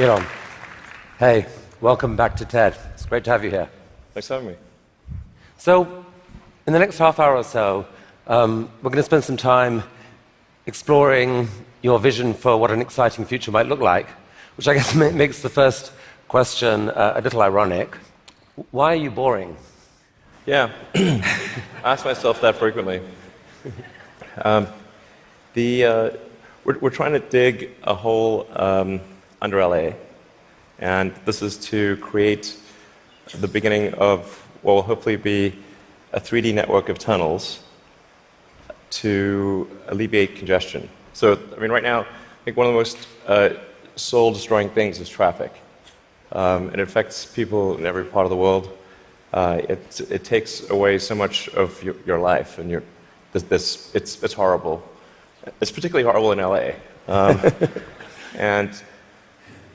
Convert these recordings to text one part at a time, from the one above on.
Elon, hey, welcome back to TED. It's great to have you here. Thanks for having me. So, in the next half hour or so, we're going to spend some time exploring your vision for what an exciting future might look like, which I guess makes the first question a little ironic. Why are you boring? Yeah, I ask myself that frequently. We're trying to dig a hole under LA, and this is to create the beginning of what will hopefully be a 3D network of tunnels to alleviate congestion. So, I mean, right now, I think one of the most soul-destroying things is traffic. It affects people in every part of the world. It takes away so much of your life, and it's horrible. It's particularly horrible in LA.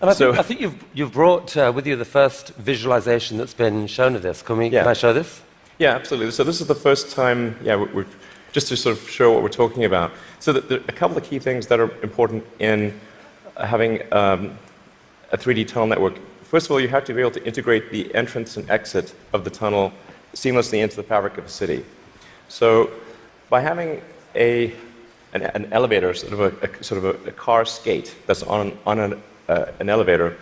I think you've brought with you the first visualization that's been shown of this. Can I show this? Yeah, absolutely. So this is the first time, just to sort of show what we're talking about. So there are a couple of key things that are important in having a 3D tunnel network. First of all, you have to be able to integrate the entrance and exit of the tunnel seamlessly into the fabric of a city. So by having an elevator, sort of a car skate that's on an elevator,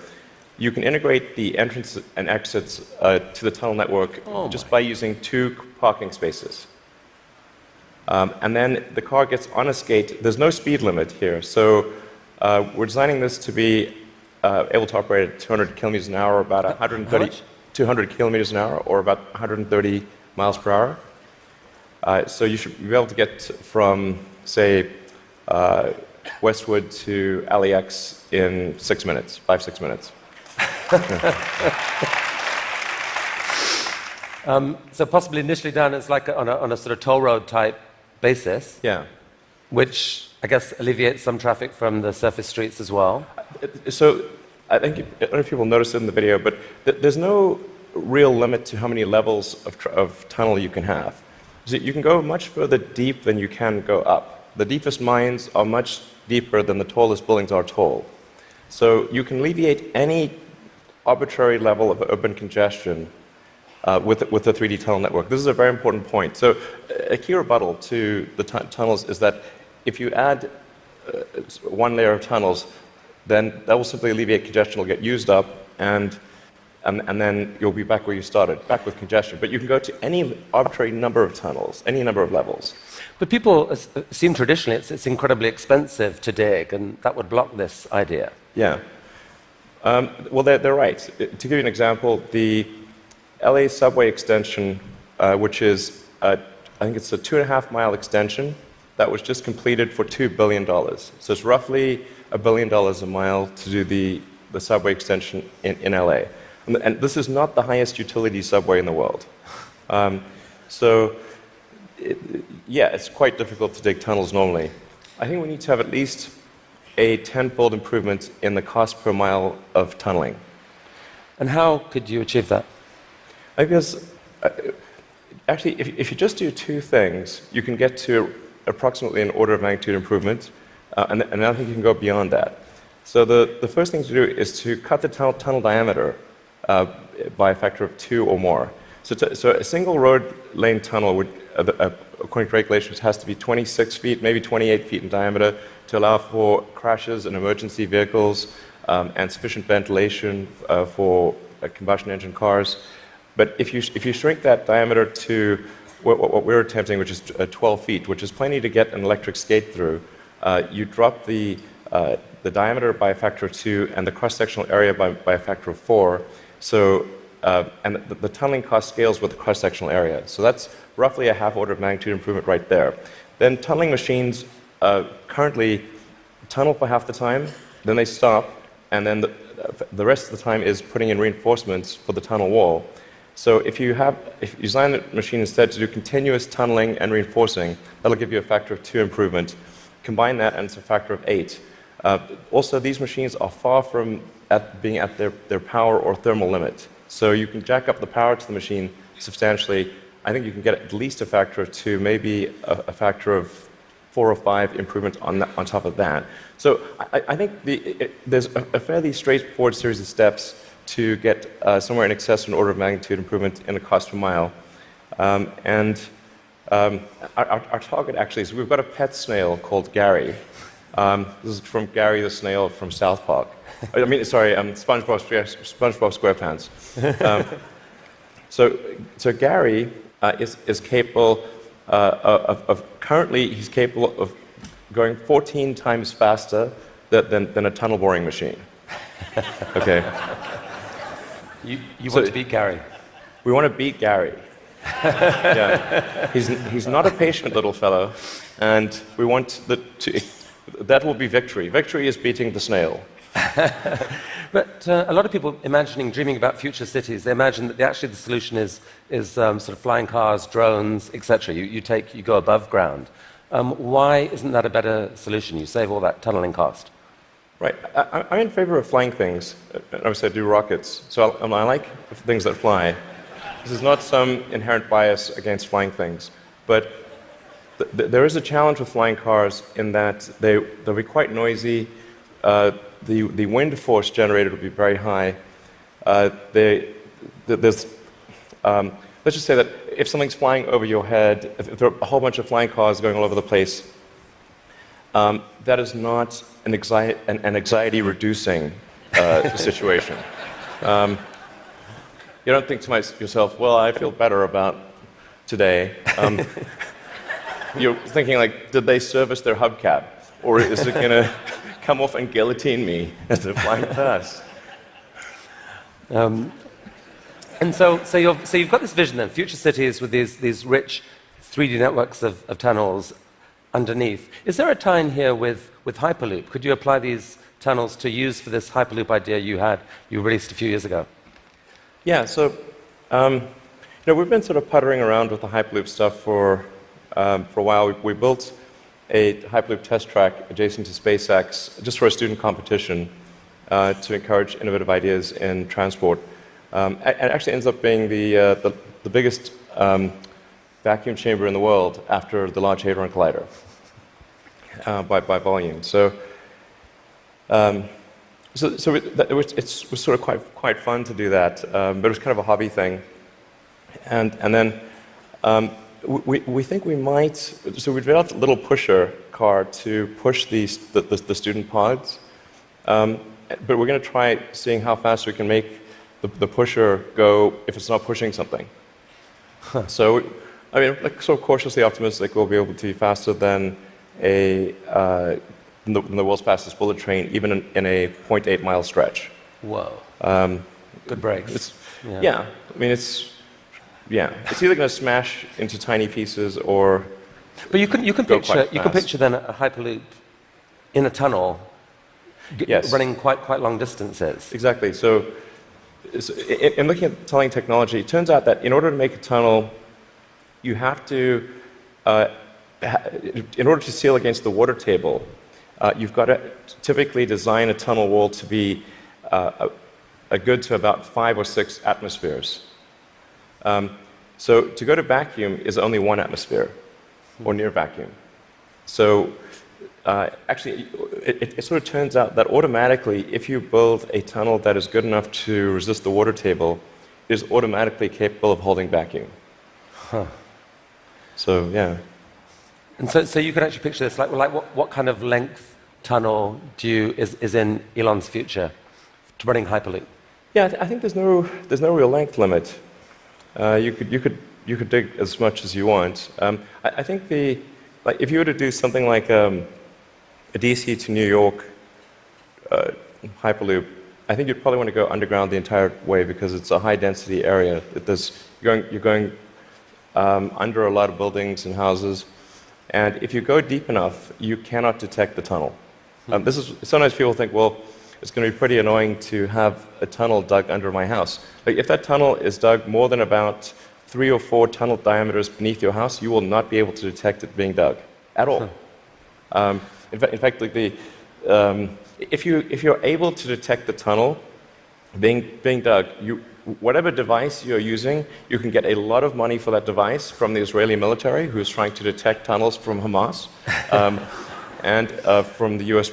you can integrate the entrance and exits to the tunnel network just by using 2 parking spaces. And then the car gets on a skate. There's no speed limit here, so we're designing this to be able to operate at 200 kilometers an hour, about 200 kilometers an hour, or about 130 miles per hour. So you should be able to get from, say, Westwood to LAX in 6 minutes, 5-6 minutes. So possibly initially done as like on a sort of toll road type basis. Yeah. Which I guess alleviates some traffic from the surface streets as well. So I don't know if people noticed it in the video, but there's no real limit to how many levels of tunnel you can have. So you can go much further deep than you can go up. The deepest mines are much deeper than the tallest buildings are tall. So you can alleviate any arbitrary level of urban congestion with the 3D tunnel network. This is a very important point. So a key rebuttal to the tunnels is that if you add one layer of tunnels, then that will simply alleviate congestion. Will get used up, and then you'll be back where you started, back with congestion. But you can go to any arbitrary number of tunnels, any number of levels. But people assume traditionally it's incredibly expensive to dig, and that would block this idea. Yeah. Well, they're right. To give you an example, the LA subway extension, which is, I think it's a 2.5-mile extension, that was just completed for $2 billion. So it's roughly $1 billion a mile to do the subway extension in LA. And this is not the highest utility subway in the world. It's quite difficult to dig tunnels normally. I think we need to have at least a 10-fold improvement in the cost per mile of tunneling. And how could you achieve that? I guess, actually, if you just do 2 things, you can get to approximately an order of magnitude improvement, and I think you can go beyond that. So the first thing to do is to cut the tunnel diameter by a factor of 2 or more. So a single road lane tunnel would, according to regulations, has to be 26 feet, maybe 28 feet in diameter to allow for crashes and emergency vehicles and sufficient ventilation for combustion engine cars. But if you shrink that diameter to what we're attempting, which is 12 feet, which is plenty to get an electric skate through, you drop the diameter by a factor of 2 and the cross-sectional area by a factor of 4. So, and the tunneling cost scales with the cross-sectional area. So that's roughly a half order of magnitude improvement right there. Then tunneling machines currently tunnel for half the time, then they stop, and then the rest of the time is putting in reinforcements for the tunnel wall. So if you design the machine instead to do continuous tunneling and reinforcing, that'll give you a factor of 2 improvement. Combine that and it's a factor of 8. Also, these machines are far from being at their power or thermal limit. So you can jack up the power to the machine substantially. I think you can get at least a factor of 2, maybe a factor of 4 or 5 improvements on top of that. So I think there's a fairly straightforward series of steps to get somewhere in excess of an order of magnitude improvement in the cost per mile. Our target actually is we've got a pet snail called Gary. This is from Gary the snail from South Park. I mean, sorry, SpongeBob SquarePants. So Gary is capable currently he's capable of going 14 times faster than a tunnel boring machine. Okay. You want to beat Gary? We want to beat Gary. Yeah. He's not a patient little fellow, and we want that will be victory. Victory is beating the snail. But a lot of people dreaming about future cities, they imagine that actually the solution is sort of flying cars, drones, etc. You go above ground. Why isn't that a better solution? You save all that tunneling cost. Right. I'm in favor of flying things. Obviously, I do rockets, so I like things that fly. This is not some inherent bias against flying things, but there is a challenge with flying cars in that they'll be quite noisy. The wind force generated will be very high. Let's just say that if something's flying over your head, if there are a whole bunch of flying cars going all over the place, that is not an anxiety-reducing situation. You don't think to yourself, well, I feel better about today. You're thinking, like, did they service their hubcap? Or is it going to come off and guillotine me as they're flying past? And so you've got this vision then, future cities with these rich 3D networks of tunnels underneath. Is there a tie-in here with Hyperloop? Could you apply these tunnels to use for this Hyperloop idea you released a few years ago? Yeah, so we've been sort of puttering around with the Hyperloop stuff for a while. We built a Hyperloop test track adjacent to SpaceX just for a student competition to encourage innovative ideas in transport. It actually ends up being the biggest vacuum chamber in the world after the Large Hadron Collider by volume. So it was sort of quite fun to do that, but it was kind of a hobby thing. And then we think we might. So we developed a little pusher car to push the student pods, but we're going to try seeing how fast we can make the pusher go if it's not pushing something. Huh. So, I mean, like, sort of cautiously optimistic we'll be able to be faster than the world's fastest bullet train, even in a 0.8-mile stretch. Whoa. Good brakes. Yeah. I mean, it's either going to smash into tiny pieces or. But you can picture then a Hyperloop in a tunnel, yes, running quite long distances. Exactly. So in looking at tunneling technology, it turns out that in order to make a tunnel, you have to, in order to seal against the water table, you've got to typically design a tunnel wall to be a good to about 5 or 6 atmospheres. So to go to vacuum is only 1 atmosphere, or near vacuum. So actually, it sort of turns out that automatically, if you build a tunnel that is good enough to resist the water table, it is automatically capable of holding vacuum. Huh. So, yeah. And so you can actually picture this, like what kind of length tunnel is in Elon's future to running Hyperloop? Yeah, I think there's no real length limit. You could dig as much as you want. I think if you were to do something like a DC to New York Hyperloop, I think you'd probably want to go underground the entire way because it's a high density area. You're going under a lot of buildings and houses, and if you go deep enough, you cannot detect the tunnel. Sometimes people think, well, it's going to be pretty annoying to have a tunnel dug under my house. Like, if that tunnel is dug more than about 3 or 4 tunnel diameters beneath your house, you will not be able to detect it being dug at all. In fact, like if you're able to detect the tunnel being dug, whatever device you're using, you can get a lot of money for that device from the Israeli military, who's trying to detect tunnels from Hamas, and from the US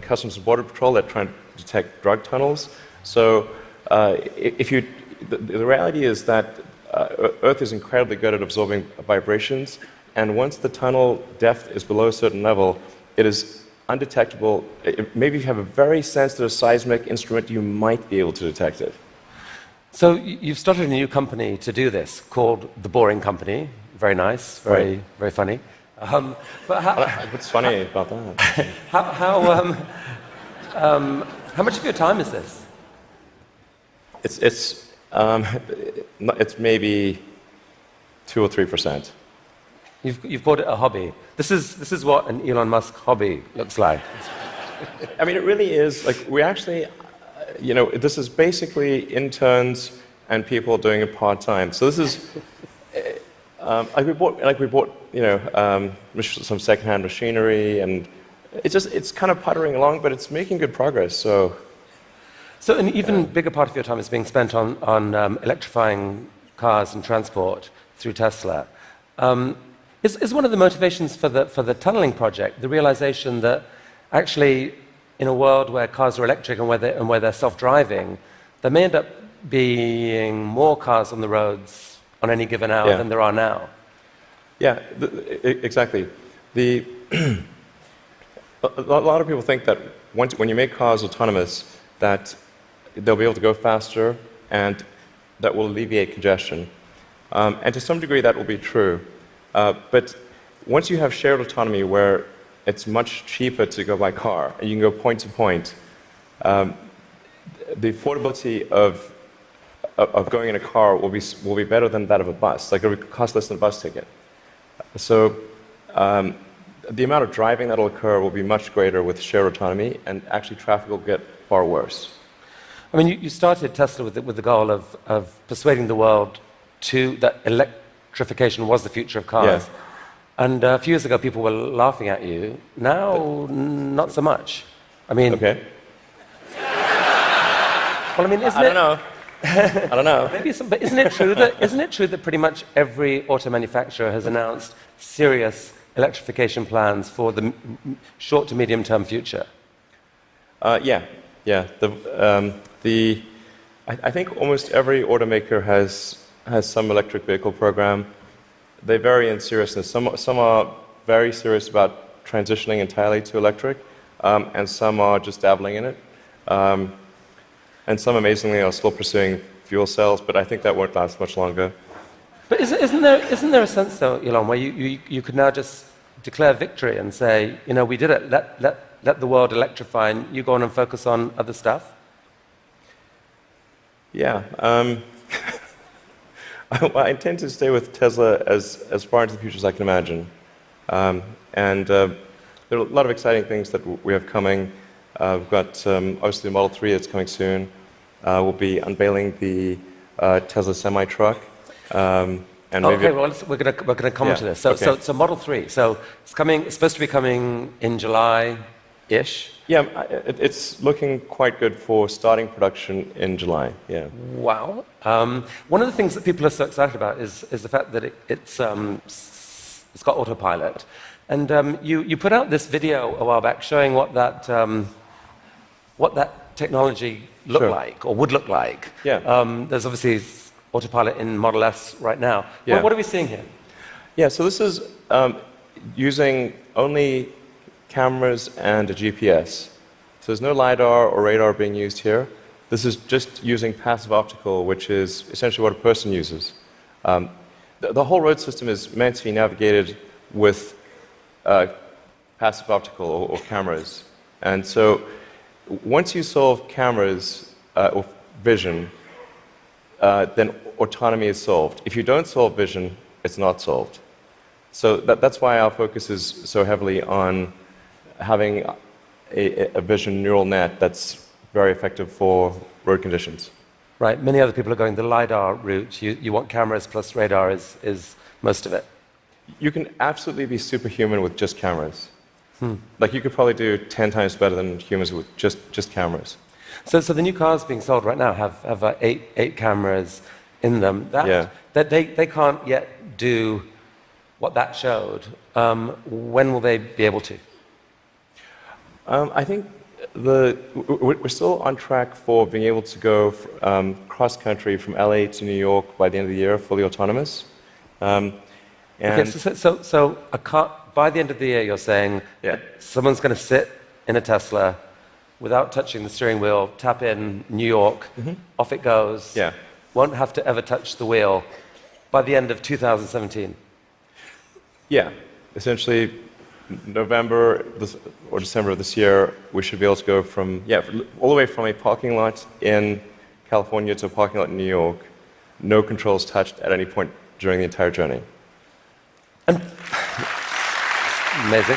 Customs and Border Patrol that trying to detect drug tunnels. So the reality is that Earth is incredibly good at absorbing vibrations, and once the tunnel depth is below a certain level, it is undetectable. Maybe if you have a very sensitive seismic instrument, you might be able to detect it. So you've started a new company to do this called The Boring Company. Very nice, very funny. But what's funny about that? How much of your time is this? It's maybe 2 or 3%. You've called it a hobby. This is what an Elon Musk hobby looks like. I mean, it really is. Like, we actually, this is basically interns and people doing it part-time. So this is, we bought some second-hand machinery, and it's kind of puttering along, but it's making good progress. So an even bigger part of your time is being spent on electrifying cars and transport through Tesla. Is one of the motivations for the tunneling project the realization that actually, in a world where cars are electric and where they're self-driving, there may end up being more cars on the roads on any given hour than there are now? Yeah, exactly. A lot of people think that when you make cars autonomous, that they'll be able to go faster and that will alleviate congestion. And to some degree, that will be true. But once you have shared autonomy where it's much cheaper to go by car, and you can go point to point, the affordability of going in a car will be better than that of a bus. Like, it will cost less than a bus ticket. So the amount of driving that will occur will be much greater with shared autonomy, and actually traffic will get far worse. I mean, you started Tesla with the goal of persuading the world that electrification was the future of cars. Yeah. And a few years ago, people were laughing at you. Now, not so much. I mean... Okay. Well, I mean, isn't it... I don't know. Maybe but isn't it true that pretty much every auto manufacturer has announced serious electrification plans for the short to medium term future? Yeah. I think almost every automaker has some electric vehicle program. They vary in seriousness. Some are very serious about transitioning entirely to electric, and some are just dabbling in it. And some, amazingly, are still pursuing fuel cells, but I think that won't last much longer. But isn't there a sense, though, Elon, where you could now just declare victory and say, we did it, let the world electrify, and you go on and focus on other stuff? Yeah. I intend to stay with Tesla as far into the future as I can imagine. And there are a lot of exciting things that we have coming. We've got, obviously, the Model 3 that's coming soon. We'll be unveiling the Tesla semi-truck. And maybe we're going to come to this. So Model 3. So it's supposed to be coming in July-ish. Yeah, it's looking quite good for starting production in July. Yeah. Wow. One of the things that people are so excited about is the fact that it's got autopilot. And you put out this video a while back showing what that technology looked like, or would look like. Yeah. There's obviously autopilot in Model S right now. Yeah. What are we seeing here? Yeah, so this is using only cameras and a GPS. So there's no LiDAR or radar being used here. This is just using passive optical, which is essentially what a person uses. The whole road system is meant to be navigated with passive optical or cameras. And so once you solve cameras or vision, then autonomy is solved. If you don't solve vision, it's not solved. So that's why our focus is so heavily on having a vision neural net that's very effective for road conditions. Right. Many other people are going the LiDAR route. You want cameras plus radar is most of it. You can absolutely be superhuman with just cameras. Like, you could probably do 10 times better than humans with just cameras. So the new cars being sold right now have eight cameras in them. That they can't yet do what that showed. When will they be able to? I think we're still on track for being able to go cross-country from LA to New York by the end of the year, fully autonomous. Okay, so a car, by the end of the year, you're saying someone's going to sit in a Tesla without touching the steering wheel, tap in New York, off it goes, won't have to ever touch the wheel by the end of 2017. Yeah, essentially November or December of this year, we should be able to go from, all the way from a parking lot in California to a parking lot in New York, no controls touched at any point during the entire journey. Amazing.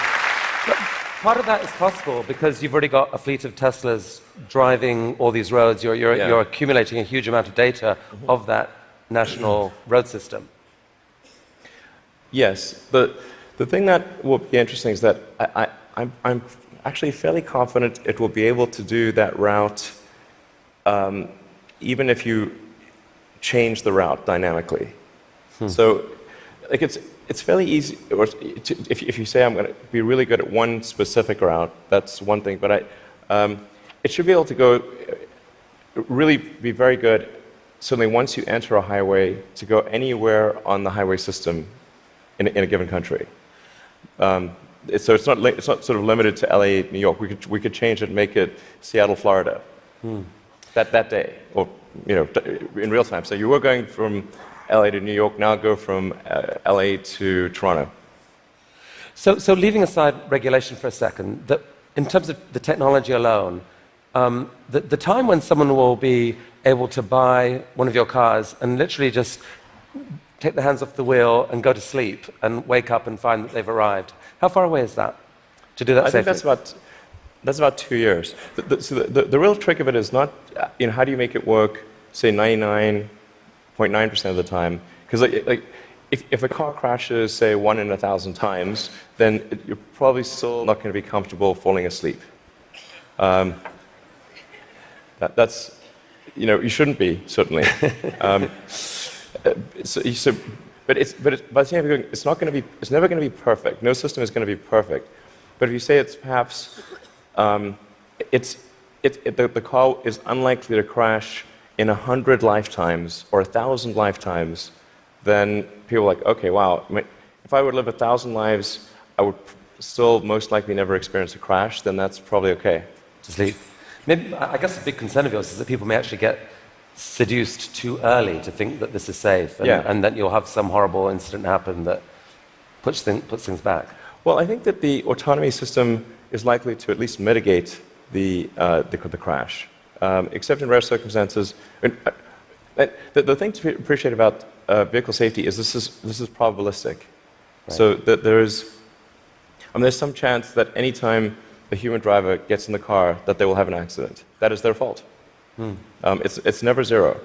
But part of that is possible because you've already got a fleet of Teslas driving all these roads. You're accumulating a huge amount of data of that national road system. Yes. The thing that will be interesting is that I'm actually fairly confident it will be able to do that route even if you change the route dynamically. So like it's fairly easy. If you say I'm going to be really good at one specific route, that's one thing. But it should be able to go really be very good. Certainly, once you enter a highway, to go anywhere on the highway system in a given country. So it's not sort of limited to LA, New York. We could change it and make it Seattle, Florida, that day, or in real time. So you were going from LA to New York, now go from LA to Toronto. So leaving aside regulation for a second, in terms of the technology alone, the time when someone will be able to buy one of your cars and literally just take their hands off the wheel and go to sleep and wake up and find that they've arrived, how far away is that to do that safely? I think that's about 2 years. So the real trick of it is not, how do you make it work, say 99.9% of the time? Because if a car crashes, say 1 in 1,000 times, then you're probably still not going to be comfortable falling asleep. That's, you shouldn't be, certainly. But by the same time, it's never going to be perfect. No system is going to be perfect. But if you say it's perhaps, the car is unlikely to crash in 100 lifetimes or 1,000 lifetimes, then people are like, okay, wow, if I would live 1,000 lives, I would still most likely never experience a crash, then that's probably okay. To sleep. Maybe, I guess a big concern of yours is that people may actually get seduced too early to think that this is safe, and that you'll have some horrible incident happen that puts things back. Well, I think that the autonomy system is likely to at least mitigate the crash, except in rare circumstances. The thing to appreciate about vehicle safety is this is probabilistic. Right. So that there's some chance that any time a human driver gets in the car that they will have an accident. That is their fault. It's never zero.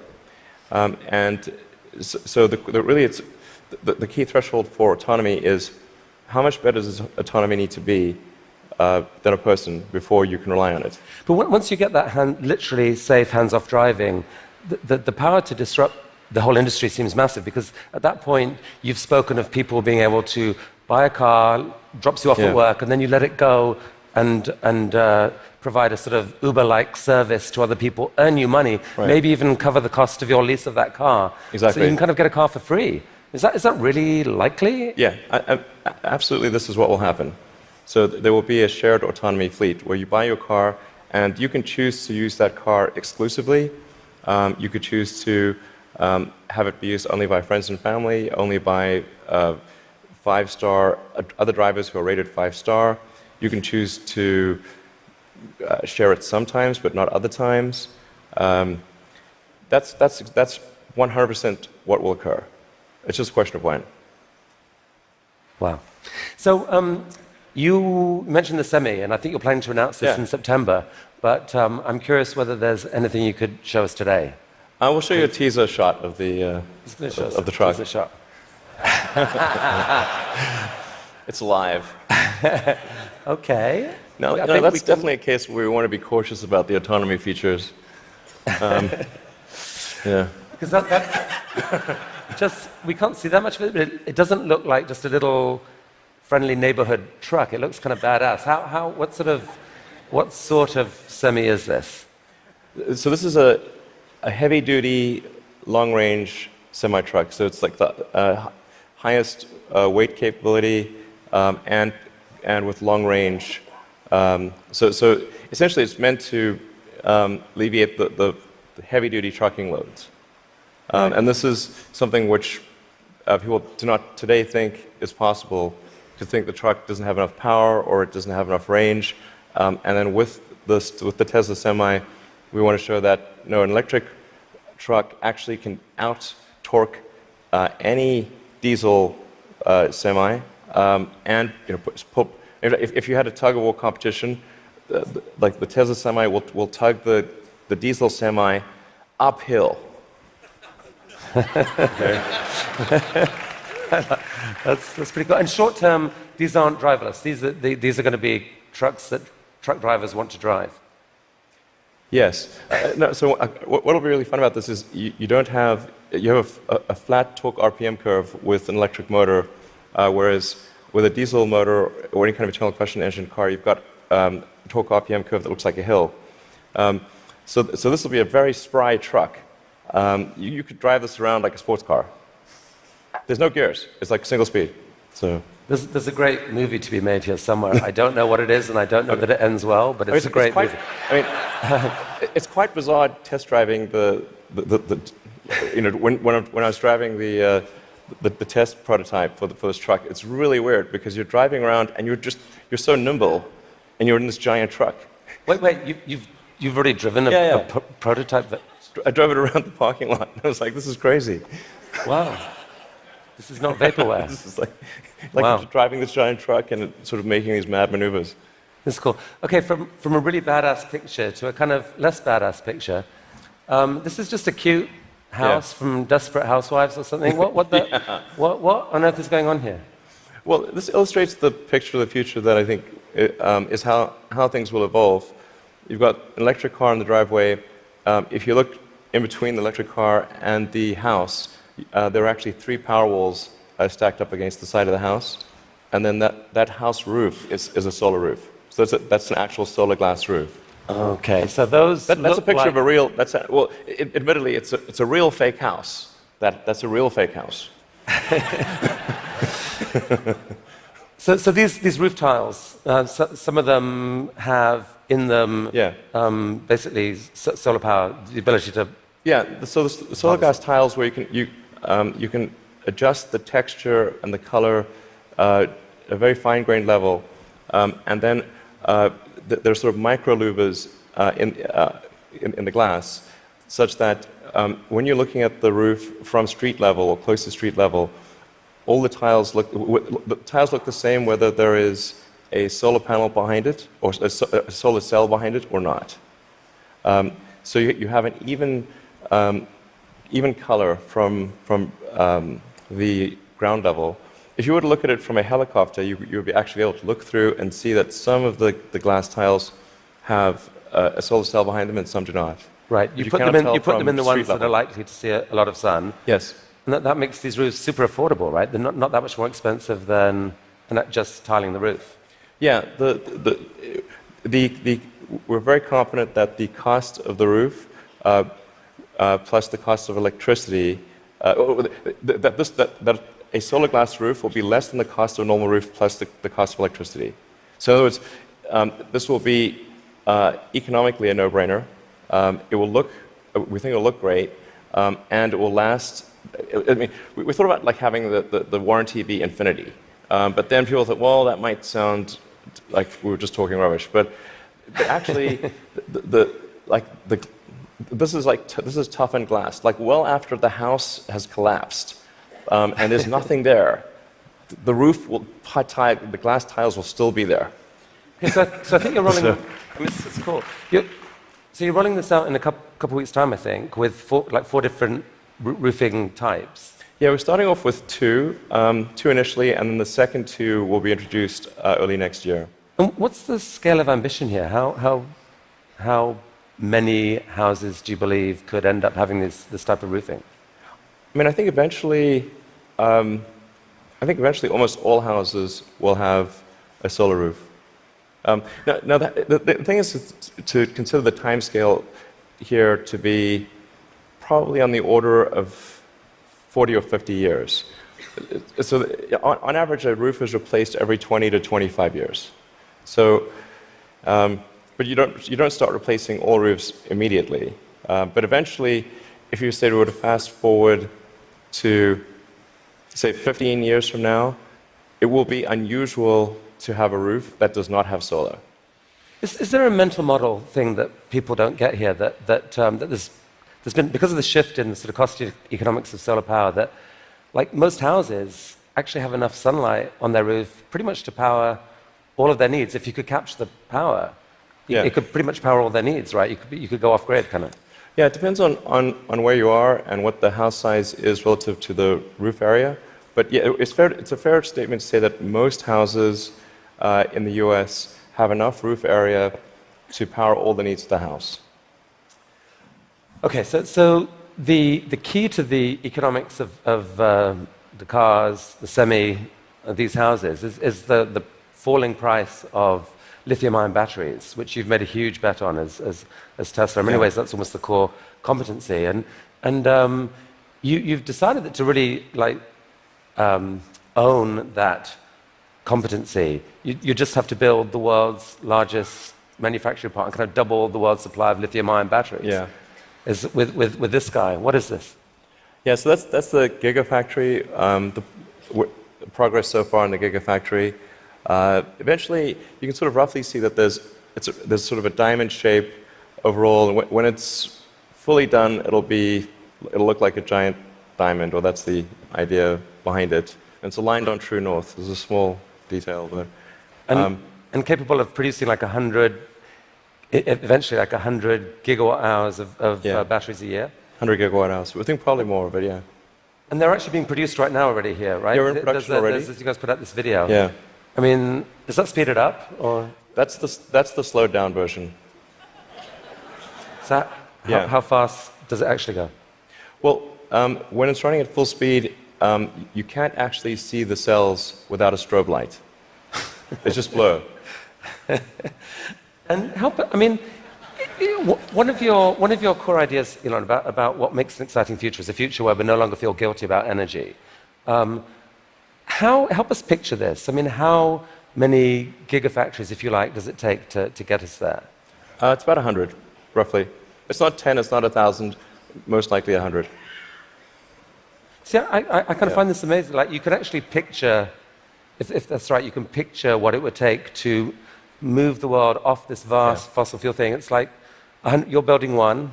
And so the key threshold for autonomy is how much better does autonomy need to be than a person before you can rely on it. But once you get that literally safe hands-off driving, the power to disrupt the whole industry seems massive, because at that point you've spoken of people being able to buy a car, drops you off at work, and then you let it go and provide a sort of Uber-like service to other people, earn you money, maybe even cover the cost of your lease of that car. Exactly. So you can kind of get a car for free. Is that really likely? Yeah, absolutely. This is what will happen. So there will be a shared autonomy fleet where you buy your car and you can choose to use that car exclusively. You could choose to have it be used only by friends and family, only by 5-star other drivers who are rated 5-star. You can choose to share it sometimes, but not other times. That's 100% what will occur. It's just a question of when. Wow. So you mentioned the Semi, and I think you're planning to announce this in September, but I'm curious whether there's anything you could show us today. I will show you a teaser shot of the truck. Teaser shot. It's live. Okay. No, that's definitely a case where we want to be cautious about the autonomy features. Yeah. Because just we can't see that much of it, but it doesn't look like just a little friendly neighborhood truck. It looks kind of badass. What sort of semi is this? So this is a heavy-duty, long-range semi-truck. So it's like the highest weight capability and with long range. So essentially, it's meant to alleviate the heavy-duty trucking loads. And this is something which people do not today think is possible, to think the truck doesn't have enough power or it doesn't have enough range. And then with the Tesla Semi, we want to show that an electric truck actually can out-torque any diesel semi. And if you had a tug-of-war competition, like the Tesla Semi will tug the diesel semi uphill. That's pretty cool. And short term, these aren't driverless. These are going to be trucks that truck drivers want to drive. Yes. So what will be really fun about this is you have a flat torque RPM curve with an electric motor, whereas with a diesel motor or any kind of internal combustion engine car, you've got a torque RPM curve that looks like a hill. So this will be a very spry truck. You could drive this around like a sports car. There's no gears. It's like single speed. So there's a great movie to be made here somewhere. I don't know what it is, and I don't know that it ends well, but it's a great movie. It's quite bizarre test driving when I was driving the test prototype for this truck. It's really weird because you're driving around and you're so nimble, and you're in this giant truck. Wait, you've already driven a prototype that... I drove it around the parking lot. And I was like, this is crazy. Wow. This is not vaporware. This is like wow. Driving this giant truck and sort of making these mad maneuvers. This is cool. Okay, from a really badass picture to a kind of less badass picture, this is just a cute house from Desperate Housewives or something. What on earth is going on here? Well, this illustrates the picture of the future that I think is how things will evolve. You've got an electric car in the driveway. If you look in between the electric car and the house, there are actually 3 power walls stacked up against the side of the house. And then that house roof is a solar roof. So that's an actual solar glass roof. Okay, so that's a picture of a real... admittedly, it's a real fake house. That's a real fake house. So these roof tiles, some of them have in them basically solar power, the ability to... Yeah, so the solar glass tiles where you can adjust the texture and the color at a very fine-grained level, and then there's sort of micro-louvers in the glass, such that when you're looking at the roof from street level or close to street level, all the tiles look the same whether there is a solar panel behind it or a solar cell behind it or not. So you have an even color from the ground level. If you were to look at it from a helicopter, you would be actually able to look through and see that some of the glass tiles have a solar cell behind them and some do not. Right. You put them in the ones that are likely to see a lot of sun. Yes. And that makes these roofs super affordable, right? They're not that much more expensive than just tiling the roof. Yeah. We're very confident that the cost of the roof plus the cost of electricity, that a solar glass roof will be less than the cost of a normal roof plus the cost of electricity. So in other words, this will be economically a no-brainer. We think it will look great, and it will last. I mean, we thought about like having the warranty be infinity, but then people thought, well, that might sound like we were just talking rubbish. But actually, this is toughened glass. Like well after the house has collapsed, and there's nothing there, the roof the glass tiles will still be there. Okay, so I think you're rolling. This is cool. So you're rolling this out in a couple weeks' time, I think, with four different roofing types. Yeah, we're starting off with two initially, and then the second 2 will be introduced early next year. And what's the scale of ambition here? How many houses do you believe could end up having this type of roofing? I mean, I think eventually almost all houses will have a solar roof. Now the thing is to consider the time scale here to be probably on the order of 40 or 50 years. So on average, a roof is replaced every 20 to 25 years. So, but you don't start replacing all roofs immediately. But eventually, if you say we were to fast forward to, say, 15 years from now, it will be unusual to have a roof that does not have solar. Is there a mental model thing that people don't get here that there's been, because of the shift in the sort of cost economics of solar power, that like most houses actually have enough sunlight on their roof pretty much to power all of their needs. If you could capture the power, it could pretty much power all their needs, right? You could go off grid, kind of. Yeah, it depends on where you are and what the house size is relative to the roof area. But yeah, it's a fair statement to say that most houses in the US have enough roof area to power all the needs of the house. Okay, so the key to the economics of the cars, the these houses, is the falling price of lithium-ion batteries, which you've made a huge bet on as Tesla. In many ways, that's almost the core competency. And you've decided that to really own that competency, you just have to build the world's largest manufacturing plant and kind of double the world's supply of lithium-ion batteries. Yeah. With this guy. What is this? Yeah, so that's the Gigafactory. The progress so far in the Gigafactory. Eventually, you can sort of roughly see that there's sort of a diamond shape overall. And when it's fully done, it'll look like a giant diamond, or that's the idea behind it. And it's aligned on true north. There's a small detail there. And capable of producing eventually 100 gigawatt hours of batteries a year? 100 gigawatt hours. I think probably more, but yeah. And they're actually being produced right now already here, right? Yeah, we're in production already. You guys put out this video. Yeah. I mean, does that speed it up, or? That's the slowed down version. So how fast does it actually go? Well, when it's running at full speed, you can't actually see the cells without a strobe light. It's just blur. And one of your core ideas, Elon, about what makes an exciting future is a future where we no longer feel guilty about energy. Help us picture this. I mean, how many gigafactories, if you like, does it take to get us there? It's about 100, roughly. It's not 10, it's not 1,000, most likely 100. See, I kind of find this amazing. Like, you can actually picture, if that's right, you can picture what it would take to move the world off this vast fossil fuel thing. It's like you're building one,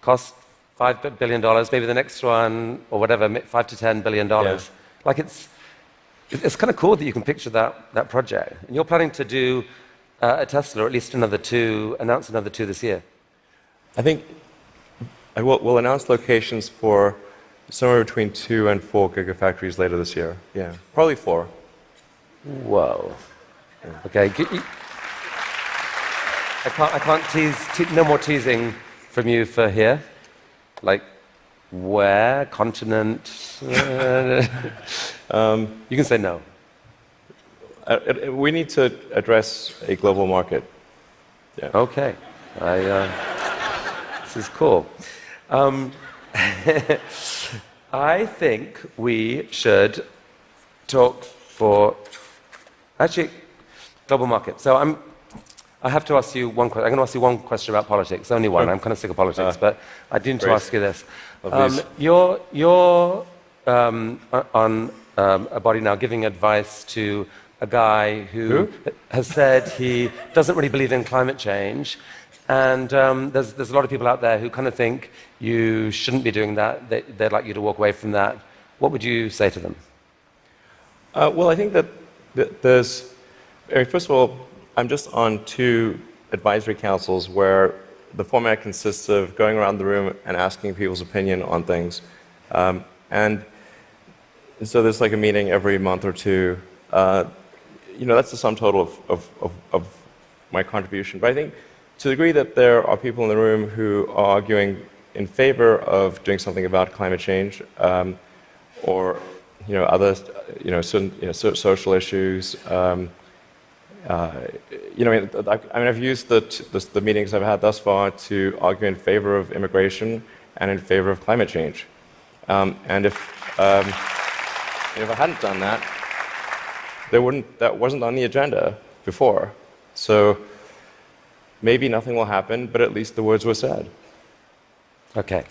costs $5 billion, maybe the next one, or whatever, $5 to $10 billion. Yeah. Like, it's kind of cool that you can picture that project. And you're planning to do a Tesla, or at least announce another two this year. I think we'll announce locations for somewhere between 2 and 4 gigafactories later this year. Yeah, probably 4. Whoa. Okay. I can't tease. No more teasing from you for here. Like, where? Continent? You can say no. We need to address a global market. Yeah. Okay. This is cool. I think we should talk for global market. So I have to ask you one question. I'm going to ask you one question about politics. Only one. I'm kind of sick of politics, but I do need to ask you this. You're on a body now giving advice to a guy who has said he doesn't really believe in climate change, and there's a lot of people out there who kind of think you shouldn't be doing that. They'd like you to walk away from that. What would you say to them? Well, I think that first of all, I'm just on 2 advisory councils where the format consists of going around the room and asking people's opinion on things. And so there's like a meeting every month or 2. that's the sum total of my contribution. But I think to the degree that there are people in the room who are arguing in favor of doing something about climate change, or other certain social issues. I've used the meetings I've had thus far to argue in favor of immigration and in favor of climate change. And if I hadn't done that, that wasn't on the agenda before. So maybe nothing will happen, but at least the words were said. Okay.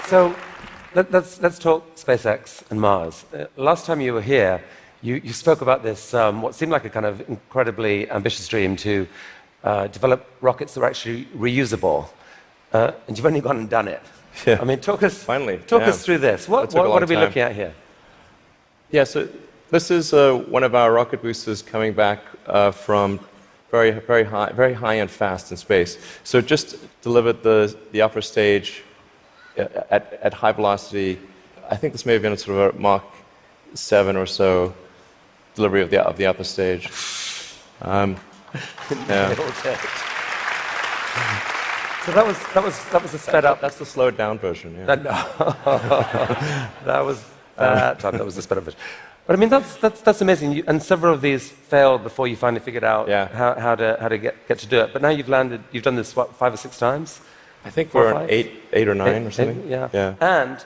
So let's talk SpaceX and Mars. Last time you were here, you spoke about this, what seemed like a kind of incredibly ambitious dream to develop rockets that are actually reusable. And you've only gone and done it. Yeah. I mean, talk us through this. What are we looking at here? Yeah, so this is one of our rocket boosters coming back from very high and fast in space. So it just delivered the upper stage at high velocity. I think this may have been a sort of a Mach 7 or so delivery of the upper stage. Yeah. So that was a sped up. That's the slowed down version. Yeah. That was the sped up version. But I mean, that's amazing. And several of these failed before you finally figured out how to get to do it. But now you've done this, what, 5 or 6 times? I think we're on 8 or 9 or something. Yeah. And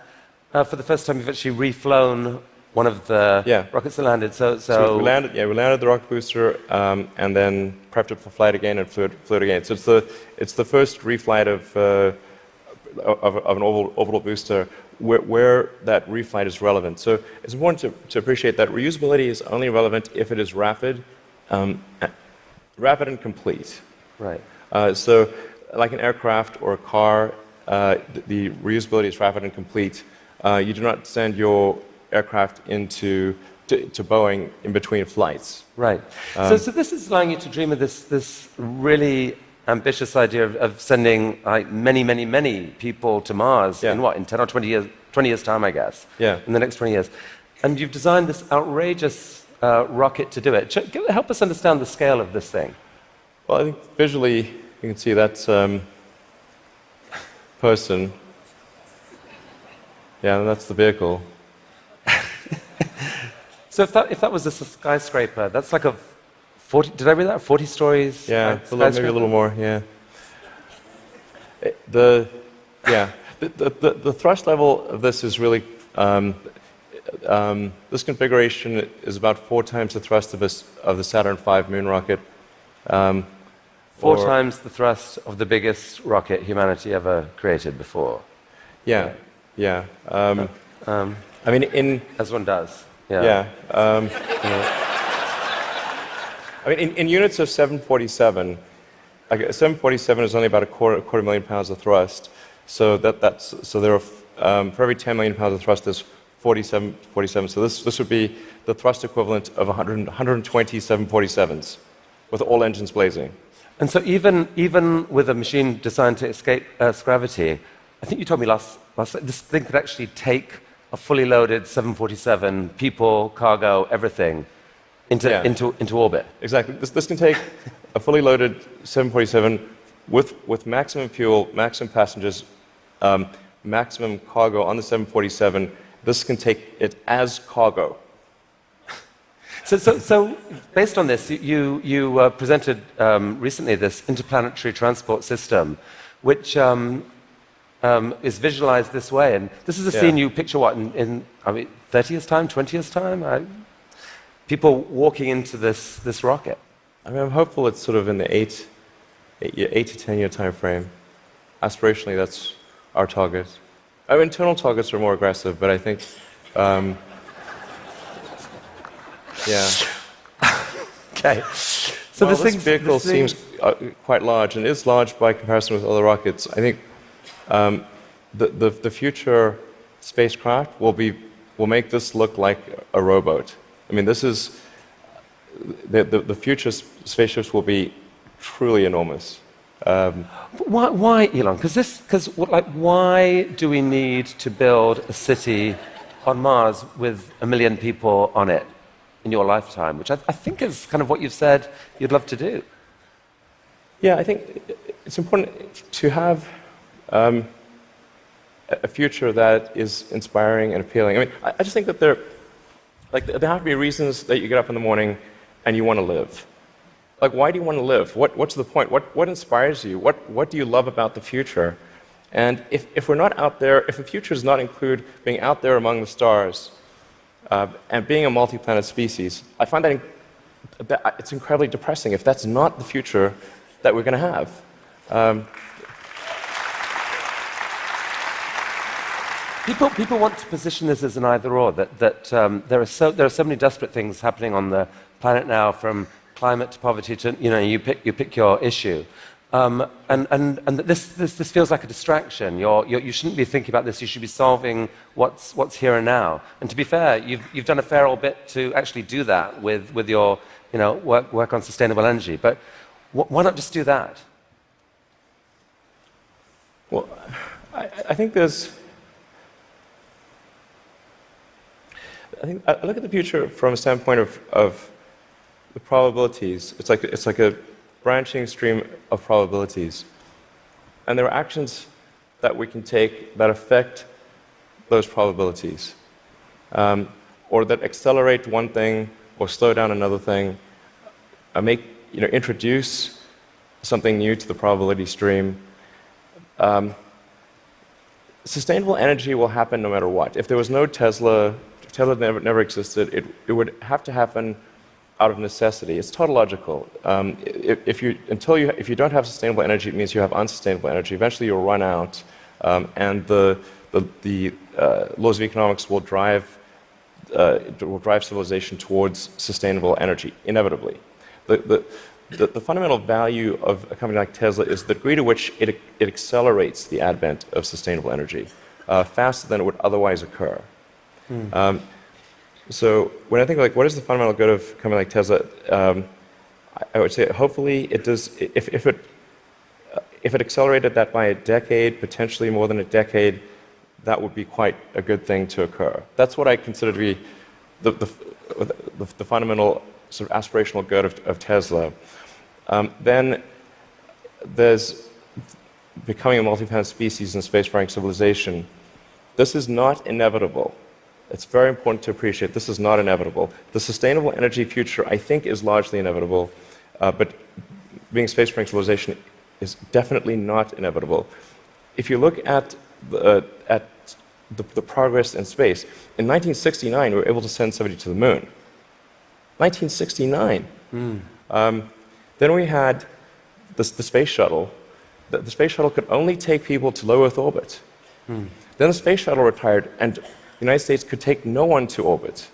for the first time, you've actually reflown one of the rockets that landed. So we landed the rocket booster, and then prepped it for flight again and flew it again. So it's the first reflight of an orbital booster where that reflight is relevant. So it's important to appreciate that reusability is only relevant if it is rapid and complete. Right. So like an aircraft or a car, the reusability is rapid and complete. You do not send your aircraft to Boeing in between flights. Right. So this is allowing you to dream of this really ambitious idea of sending many people to Mars in 10 or 20 years time, I guess. Yeah. In the next 20 years. And you've designed this outrageous rocket to do it. Help us understand the scale of this thing. Well, I think visually you can see that's person. Yeah, and that's the vehicle. So if that was a skyscraper, that's like a 40. Did I read that? 40 stories. Yeah, maybe a little more. Yeah. The thrust level of this is really this configuration is about 4 times the thrust of the Saturn V moon rocket. 4 times the thrust of the biggest rocket humanity ever created before. Yeah. I mean, as one does. Yeah. I mean, in units of 747, 747 is only about a quarter million pounds of thrust. So so there are for every 10 million pounds of thrust, there's 47. So this would be the thrust equivalent of 120 747s, with all engines blazing. And so even with a machine designed to escape Earth's gravity, I think you told me last this thing could actually take a fully loaded 747, people, cargo, everything, into orbit. Exactly. This can take a fully loaded 747 with maximum fuel, maximum passengers, maximum cargo on the 747. This can take it as cargo. So based on this, you presented recently this interplanetary transport system, which is visualized this way. And this is a scene you picture, what, in 30 years' time, 20 years' time? People walking into this rocket. I mean, I'm hopeful it's sort of in the 8 to 10 year time frame. Aspirationally, that's our target. Our internal targets are more aggressive, but I think, Okay. So this vehicle seems quite large, and is large by comparison with other rockets. I think the future spacecraft will make this look like a rowboat. I mean, this is the future spaceships will be truly enormous. Why, Elon? Because why do we need to build a city on Mars with 1 million people on it in your lifetime, which I think is kind of what you've said you'd love to do. Yeah, I think it's important to have a future that is inspiring and appealing. I mean, I just think that there have to be reasons that you get up in the morning and you want to live. Like, why do you want to live? What's the point? What inspires you? What do you love about the future? And if we're not out there, if the future does not include being out there among the stars and being a multi-planet species, I find that it's incredibly depressing if that's not the future that we're going to have. People want to position this as an either-or, that there are so many desperate things happening on the planet now, from climate to poverty to, you pick your issue. And that this feels like a distraction. You shouldn't be thinking about this. You should be solving what's here and now. And to be fair, you've done a fair old bit to actually do that with your work on sustainable energy. But why not just do that? Well, I think I look at the future from a standpoint of the probabilities. It's like a branching stream of probabilities. And there are actions that we can take that affect those probabilities, or that accelerate one thing or slow down another thing, introduce something new to the probability stream. Sustainable energy will happen no matter what. If there was no Tesla, if Tesla never existed, it would have to happen out of necessity. It's tautological. If you don't have sustainable energy, it means you have unsustainable energy. Eventually, you'll run out, and the laws of economics will drive civilization towards sustainable energy inevitably. The fundamental value of a company like Tesla is the degree to which it accelerates the advent of sustainable energy faster than it would otherwise occur. So when I think what is the fundamental good of a company like Tesla, I would say hopefully it does. If it accelerated that by a decade, potentially more than a decade, that would be quite a good thing to occur. That's what I consider to be the fundamental sort of aspirational good of Tesla. Then there's becoming a multi-planet species and spacefaring civilization. This is not inevitable. It's very important to appreciate this is not inevitable. The sustainable energy future, I think, is largely inevitable, but being a spacefaring civilization is definitely not inevitable. If you look at the progress in space, in 1969 we were able to send somebody to the moon. 1969. Then we had the space shuttle. The space shuttle could only take people to low Earth orbit. Then the space shuttle retired, and the United States could take no one to orbit.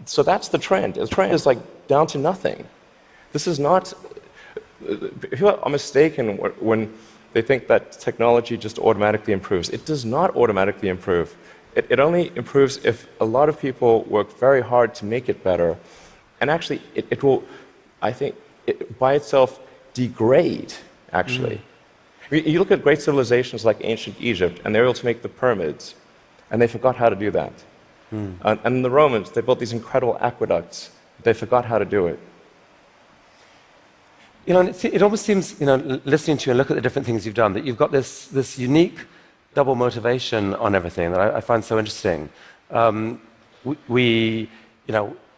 So that's the trend. The trend is down to nothing. This is not. People are mistaken when they think that technology just automatically improves. It does not automatically improve. It only improves if a lot of people work very hard to make it better. And actually, it will, I think, by itself degrade, actually. You look at great civilizations like ancient Egypt, and they were able to make the pyramids, and they forgot how to do that. And the Romans, they built these incredible aqueducts. They forgot how to do it. It almost seems, listening to you and look at the different things you've done, that you've got this unique double motivation on everything that I find so interesting.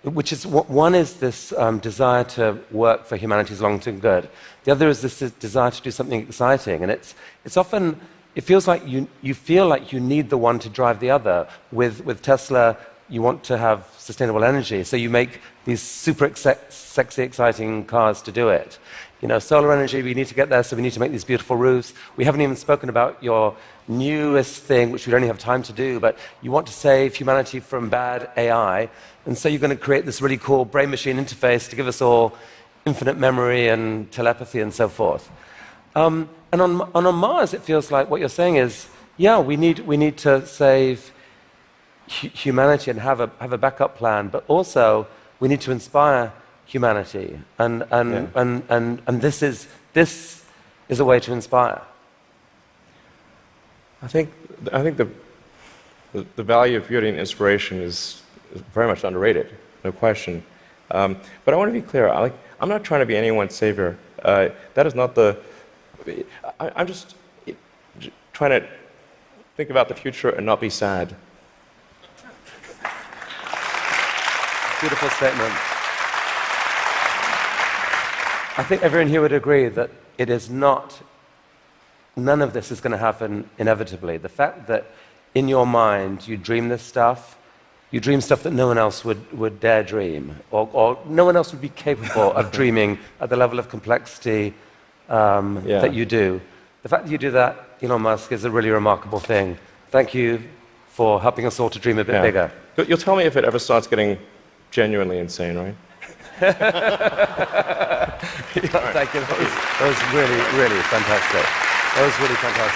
Which is, one is this desire to work for humanity's long-term good. The other is this desire to do something exciting. And it's often, it feels like you feel like you need the one to drive the other. With Tesla, you want to have sustainable energy, so you make these super sexy, exciting cars to do it. Solar energy, we need to get there, so we need to make these beautiful roofs. We haven't even spoken about your newest thing, which we don't have time to do, but you want to save humanity from bad AI, and so you're going to create this really cool brain-machine interface to give us all infinite memory and telepathy and so forth. And on Mars, it feels like what you're saying is, yeah, we need to save humanity and have a backup plan, but also we need to inspire humanity, and this is a way to inspire. I think the value of beauty and inspiration is very much underrated, no question. But I want to be clear. I'm not trying to be anyone's savior. That is not the. I'm just trying to think about the future and not be sad. Beautiful statement. I think everyone here would agree that it is not, none of this is going to happen inevitably. The fact that in your mind you dream this stuff, you dream stuff that no one else would dare dream, or no one else would be capable of dreaming at the level of complexity that you do. The fact that you do that, Elon Musk, is a really remarkable thing. Thank you for helping us all to dream a bit bigger. You'll tell me if it ever starts getting genuinely insane, right? Thank you. That was really, really fantastic. That was really fantastic.